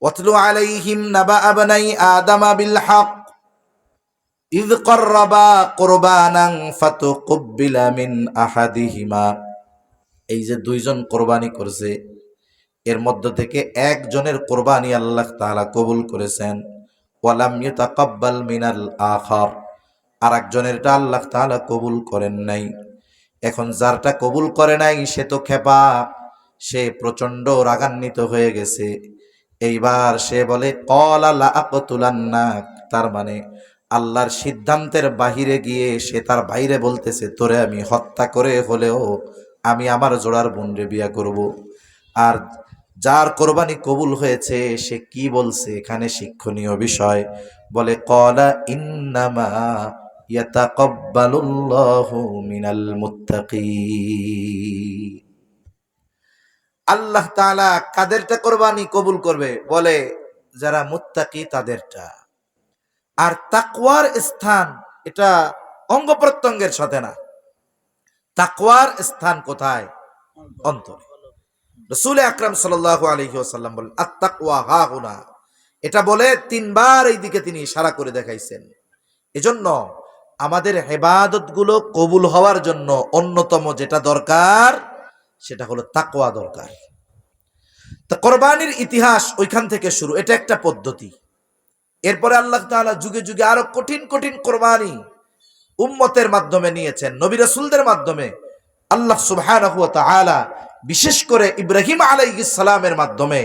ওয়াতলু আলাইহিম নাবা আবনাই আদম বিল হক ইয ক্বাররাবা কুরবানান ফাতুকুব্বিলা মিন আহাদিহিমা। এই যে দুইজন কোরবানি করছে, এর মধ্য থেকে একজনের কোরবানি আল্লাহ তাআলা কবুল করেছেন। ওয়ালাম ইউতাকাব্বাল মিনাল আখার, আর একজনেরটা আল্লাহ তাআলা কবুল করেন নাই। এখন যারটা কবুল করে নাই সে তো খেপা, সে প্রচন্ড রাগান্বিত হয়ে গেছে। এইবার সে বলে ক্বালা লা আকতুলান্নাক, তার মানে আল্লাহর সিদ্ধান্তের বাহিরে গিয়ে সে তার বাইরে বলতেছে, তোরে আমি হত্যা করে হলেও আমি আমার জোড়ার বোনরে বিয়া করব। আর যার কোরবানি কবুল হয়েছে সে কি বলছে, এখানে শিক্ষণীয় বিষয়। বলে ক্বালা ইন্নামা ইয়াতাকাব্বালুল্লাহু মিনাল মুত্তাকিন। আল্লাহ তাআলা কাদেরটা কোরবানি কবুল করবে? বলে যারা মুত্তাকি তাদেরটা। আর তাকওয়ার স্থান এটা অঙ্গ প্রত্যঙ্গের সাথে না, তাকওয়ার স্থান কোথায়? অন্তরে। রাসূল আকরাম সাল্লাল্লাহু আলাইহি ওয়াসাল্লাম বলেন আত-তাকওয়া হাহুনা, এটা বলে তিনবার এই দিকে তিনি ইশারা করে দেখাইছেন। এজন্য আমাদের ইবাদতগুলো কবুল হওয়ার জন্য অন্যতম যেটা দরকার সেটা হলো তাকওয়া দরকার। তা কোরবানির ইতিহাস ওইখান থেকে শুরু, এটা একটা পদ্ধতি। এরপরে আল্লাহ তাআলা যুগে যুগে আরো কঠিন কঠিন কোরবানি উম্মতের মাধ্যমে নিয়েছেন, নবী রাসূলদের মাধ্যমে। আল্লাহ সুবহানাহু ওয়া তাআলা বিশেষ করে ইব্রাহিম আলাইহিস সালামের মাধ্যমে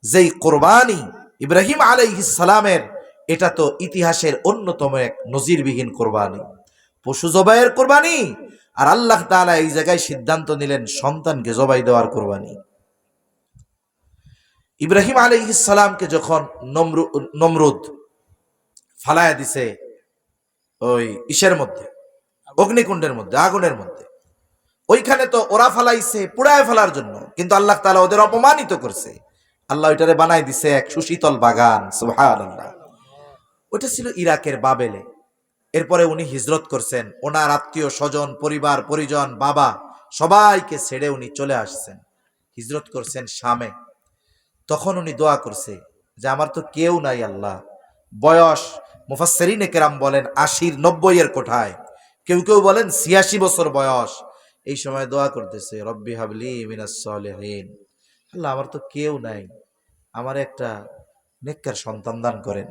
যেই কোরবানি, ইব্রাহিম আলাইহিস সালামের, এটা তো ইতিহাসের অন্যতম এক নজিরবিহীন কোরবানি, পশু জবাইয়ের কোরবানি। আর আল্লাহ তাআলা এই জায়গায় সিদ্ধান্ত নিলেন সন্তানকে জবাই দেওয়ার কোরবানি। ইব্রাহিম আলাইহিস সালামকে যখন নমরুদ ফালায়া দিছে ওই ইসের মধ্যে, অগ্নিকুণ্ডের মধ্যে, আগুনের মধ্যে, ওইখানে তো ওরা ফালাইছে পুড়ায় ফেলার জন্য, কিন্তু আল্লাহ তাআলা ওদের অপমানিত করছে। আল্লাহ ওইটারে বানাই দিছে এক সুশীতল বাগান। সুবহানাল্লাহ। ওটা ছিল ইরাকের বাবেলে। এরপরে উনি হিজরত করছেন, ওনার আত্মীয় স্বজন, পরিবার পরিজন, বাবা সবাইকে ছেড়ে উনি চলে আসছেন, হিজরত করছেন শামে। তখন উনি দোয়া করছে যে আমার তো কেউ নাই আল্লাহ। বয়স মুফাসসিরিনে কেরাম বলেন 80-90 কোঠায়, কেউ কেউ বলেন 86 বছর বয়স। এই সময় দোয়া করতেছে রব্বি হাবলি মিনাস সলিহিন, আল্লাহ আমার তো কেউ নাই, আমার একটা নেককার সন্তান দান করেন।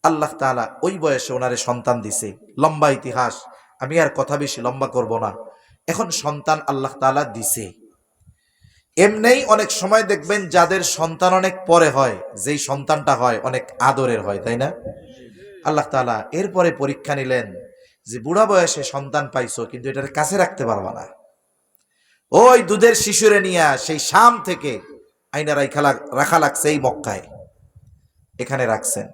আল্লাহ তাআলা ওই বয়সে ওনারে সন্তান দিছে। লম্বা ইতিহাস, আমি আর কথা বেশি লম্বা করব না। এখন সন্তান আল্লাহ তাআলা দিছে। এমনিই অনেক সময় দেখবেন যাদের সন্তান অনেক পরে হয়, যেই সন্তানটা হয় অনেক আদরের হয়, তাই না? আল্লাহ তাআলা এরপরে পরীক্ষা নিলেন যে বুড়া বয়সে সন্তান পাইছো কিন্তু এটার কাছে রাখতে পারবা না, ওই দুধের শিশুরে নিয়ে সেই শাম থেকে আইনা রাখা লাগছে এই মক্কায়, এখানে রাখছেন।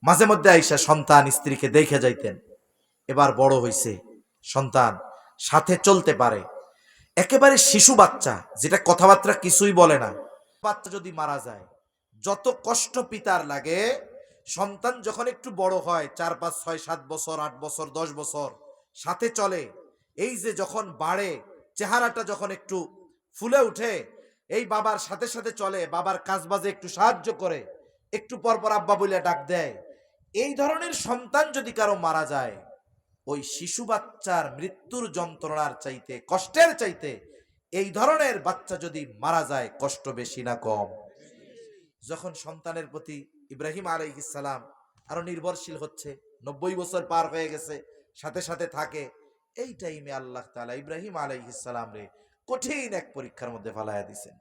মাঝে মধ্যে আইসা সন্তান স্ত্রীকে দেখে যাইতেন। এবার বড় হইছে, সন্তান সাথে চলতে পারে, একেবারে শিশু বাচ্চা যেটা কথাবার্তা কিছুই বলে না, বাচ্চা যদি মারা যায় যত কষ্ট পিতার লাগে, সন্তান যখন একটু বড় হয় 4, 5, 6, 7 বছর, 8 বছর, 10 বছর সাথে চলে, এই যে যখন বাড়ে, চেহারাটা যখন একটু ফুলে উঠে, এই বাবার সাথে সাথে চলে, বাবার কাজবাজে একটু সাহায্য করে, একটু পর পর আব্বা বলে ডাক দেয়, এই ধরনের সন্তান যদি কারো মারা যায়, ওই শিশু বাচ্চার মৃত্যুর যন্ত্রণার চাইতে, কষ্টের চাইতে এই ধরনের বাচ্চা যদি মারা যায় কষ্ট বেশি না কম? যখন সন্তানের প্রতি ইব্রাহিম আলাইহিস সালাম আরো নির্ভরশীল হচ্ছে, 90 বছর পার হয়ে গেছে, সাথে সাথে থাকে, এই টাইমে আল্লাহ তাআলা ইব্রাহিম আলাইহিস সালাম রে কঠিন এক পরীক্ষার মধ্যে ফেলাইয়া দিয়েছেন।